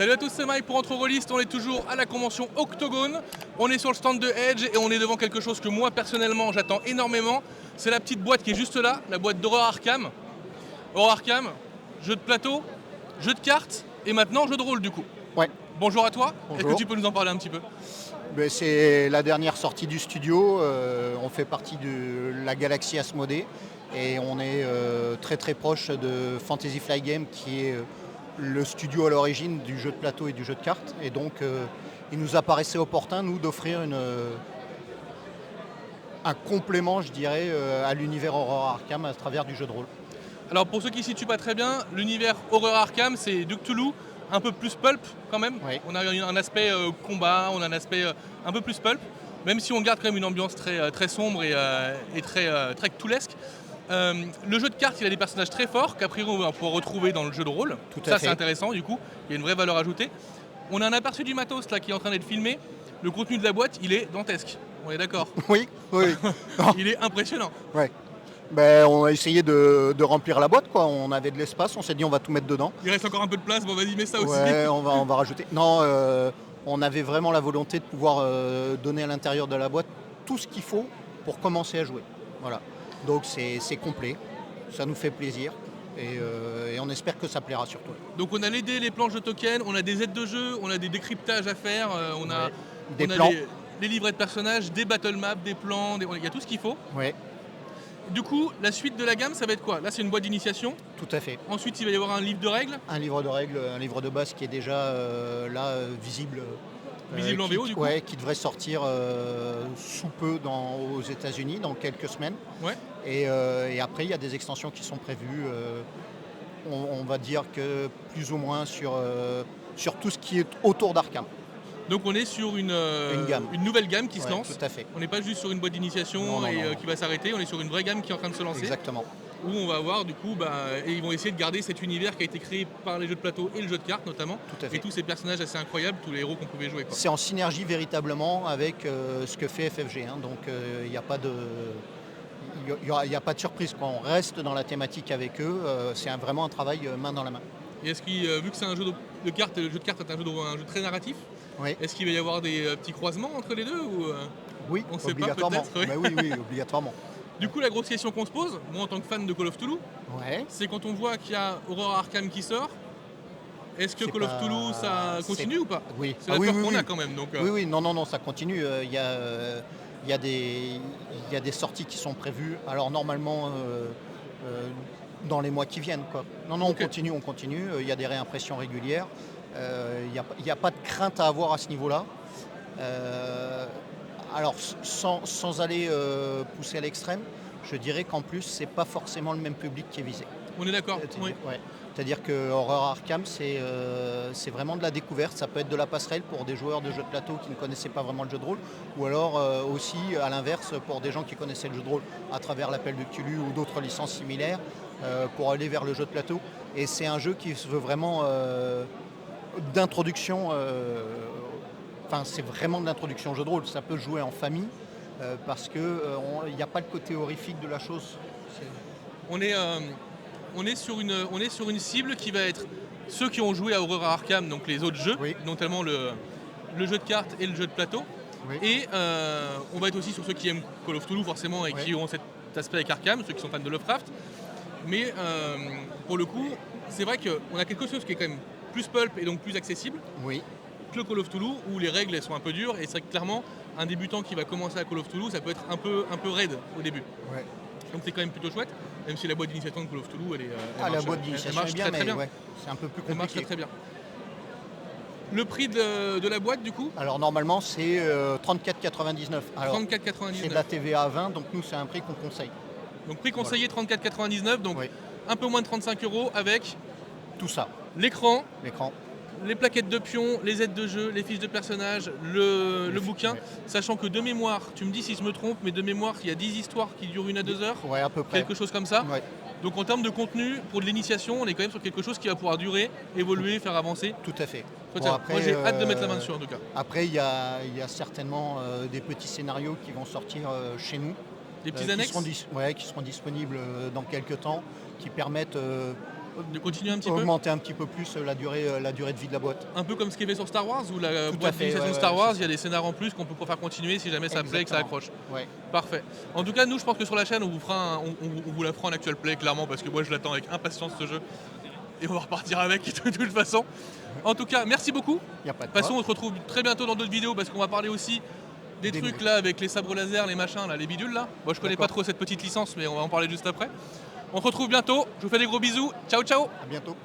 Salut à tous, c'est Mike pour Entre Rôlistes. On est toujours à la convention Octogone. On est sur le stand de Edge et on est devant quelque chose que moi personnellement j'attends énormément. C'est la petite boîte qui est juste là, la boîte d'Horror Arkham. Horror Arkham, jeu de plateau, jeu de cartes et maintenant jeu de rôle du coup. Ouais. Bonjour à toi. Bonjour. Est-ce que tu peux nous en parler un petit peu? C'est la dernière sortie du studio. On fait partie de la galaxie Asmodée et on est très très proche de Fantasy Flight Games qui est le studio à l'origine du jeu de plateau et du jeu de cartes. Et donc il nous apparaissait opportun, nous, d'offrir un complément, je dirais, à l'univers Horror Arkham à travers du jeu de rôle. Alors pour ceux qui ne situent pas très bien, l'univers Horror Arkham c'est du Cthulhu, un peu plus pulp quand même. Oui. On a un aspect combat, on a un aspect un peu plus pulp, même si on garde quand même une ambiance très sombre et très cthulesque. Le jeu de cartes, il a des personnages très forts qu'a priori on va pouvoir retrouver dans le jeu de rôle. Tout à fait. C'est intéressant du coup, il y a une vraie valeur ajoutée. On a un aperçu du matos là qui est en train d'être filmé. Le contenu de la boîte, il est dantesque. On est d'accord? Oui. Il est impressionnant. Ouais. On a essayé de remplir la boîte, quoi. On avait de l'espace, on s'est dit on va tout mettre dedans. Il reste encore un peu de place, bon vas-y mets ça aussi. Ouais, on va rajouter. Non, on avait vraiment la volonté de pouvoir donner à l'intérieur de la boîte tout ce qu'il faut pour commencer à jouer. Voilà. Donc c'est complet, ça nous fait plaisir et on espère que ça plaira surtout. Donc on a les dés, les planches de tokens, on a des aides de jeu, on a des décryptages à faire, on a, Des on a plans. les livrets de personnages, des battle maps, des plans, il y a tout ce qu'il faut. Oui, Du coup, la suite de la gamme, ça va être quoi? Là, c'est une boîte d'initiation. tout à fait. Ensuite, il va y avoir un livre de règles. Un livre de règles, un livre de base qui est déjà visible. Visible en VO, du coup. Ouais, qui devrait sortir sous peu aux États-Unis dans quelques semaines. Ouais. Et après, il y a des extensions qui sont prévues. On va dire que plus ou moins sur tout ce qui est autour d'Arkham. Donc on est sur une gamme. une nouvelle gamme qui se Ouais, lance. tout à fait. On n'est pas juste sur une boîte d'initiation Non, qui va s'arrêter, on est sur une vraie gamme qui est en train de se lancer. Exactement. Où on va avoir du coup, et ils vont essayer de garder cet univers qui a été créé par les jeux de plateau et le jeu de cartes notamment. Tout à fait. Et tous ces personnages assez incroyables, tous les héros qu'on pouvait jouer, quoi. C'est en synergie véritablement avec ce que fait FFG. Donc il n'y a pas de... Il n'y a pas de surprise, quoi. On reste dans la thématique avec eux. C'est vraiment un travail main dans la main. Et est-ce qu'il, vu que c'est un jeu de cartes, le jeu de cartes est un jeu très narratif, Oui, est-ce qu'il va y avoir des petits croisements entre les deux ou, oui, on sait pas, obligatoirement. peut-être, Oui, obligatoirement. Du coup, la grosse question qu'on se pose, moi en tant que fan de Call of Cthulhu, Ouais. c'est quand on voit qu'il y a Horror Arkham qui sort, est-ce que C'est Call of pas- Cthulhu ça continue ou pas? Oui. C'est la peur qu'on a quand même. Donc, Oui, non, ça continue. Il y a des sorties qui sont prévues. Alors normalement, dans les mois qui viennent, quoi. Non, Ok. on continue. Il y a des réimpressions régulières. Il n'y a pas de crainte à avoir à ce niveau-là. Alors sans aller pousser à l'extrême, je dirais qu'en plus, c'est pas forcément le même public qui est visé. on est d'accord. Oui. Ouais. C'est-à-dire que Horror Arkham, c'est vraiment de la découverte. Ça peut être de la passerelle pour des joueurs de jeux de plateau qui ne connaissaient pas vraiment le jeu de rôle, ou alors aussi, à l'inverse, pour des gens qui connaissaient le jeu de rôle à travers l'appel de Cthulhu ou d'autres licences similaires, pour aller vers le jeu de plateau. Et c'est un jeu qui se veut vraiment d'introduction. Enfin, c'est vraiment de l'introduction au jeu de rôle. Ça peut jouer en famille parce qu'il n'y a pas le côté horrifique de la chose. On est sur une cible qui va être ceux qui ont joué à Horror Arkham, donc les autres jeux, Oui. notamment le jeu de cartes et le jeu de plateau. Oui. Et on va être aussi sur ceux qui aiment Call of Cthulhu forcément et Oui. qui ont cet aspect avec Arkham, ceux qui sont fans de Lovecraft. Mais pour le coup, c'est vrai qu'on a quelque chose qui est quand même plus pulp et donc plus accessible Oui. que le Call of Cthulhu où les règles elles sont un peu dures et c'est vrai que clairement un débutant qui va commencer à Call of Cthulhu ça peut être un peu raide au début. Ouais. Donc c'est quand même plutôt chouette, même si la boîte d'initiation de Call of Cthulhu elle La marche, boîte elle d'initiation marche est bien, très, mais très bien. ouais, c'est un peu plus Elle marche compliqué. très bien. Le prix de la boîte du coup, Alors normalement c'est 34,99. Alors 34,99. c'est de la TVA à 20, donc nous c'est un prix qu'on conseille. Donc prix conseillé 34,99, donc Oui. un peu moins de 35 € avec Tout ça, l'écran, l'écran. les plaquettes de pions, les aides de jeu, les fiches de personnages, le bouquin, ouais. sachant que de mémoire, tu me dis si je me trompe, mais de mémoire il y a 10 histoires qui durent 1 à 2 heures, Ouais, à peu près. quelque chose comme ça. Ouais, Donc en termes de contenu, pour de l'initiation, on est quand même sur quelque chose qui va pouvoir durer, évoluer, faire avancer. tout à fait. Moi Après, j'ai hâte de mettre la main dessus en tout cas. Après il y a certainement des petits scénarios qui vont sortir chez nous. Des petits qui annexes. seront qui seront disponibles dans quelques temps, qui permettent de continuer un petit peu. Augmenter un petit peu plus la durée de vie de la boîte. Un peu comme ce qu'il y avait sur Star Wars, où la Tout à boîte fait, d'initiation ouais, Star Wars, c'est il y a des scénars en plus qu'on peut faire continuer si jamais ça plaît et que ça Exactement. accroche. Ouais. Parfait. En tout cas, nous, je pense que sur la chaîne, on vous la fera en actual play, clairement, parce que moi, je l'attends avec impatience ce jeu. Et on va repartir avec de toute façon. En tout cas, merci beaucoup. Y a pas de De toute façon, quoi. on se retrouve très bientôt dans d'autres vidéos parce qu'on va parler aussi des Des trucs nouveaux. là avec les sabres laser, les machins là, les bidules là. Moi, je connais pas D'accord. trop cette petite licence, mais on va en parler juste après. On se retrouve bientôt. Je vous fais des gros bisous. Ciao, ciao. À bientôt.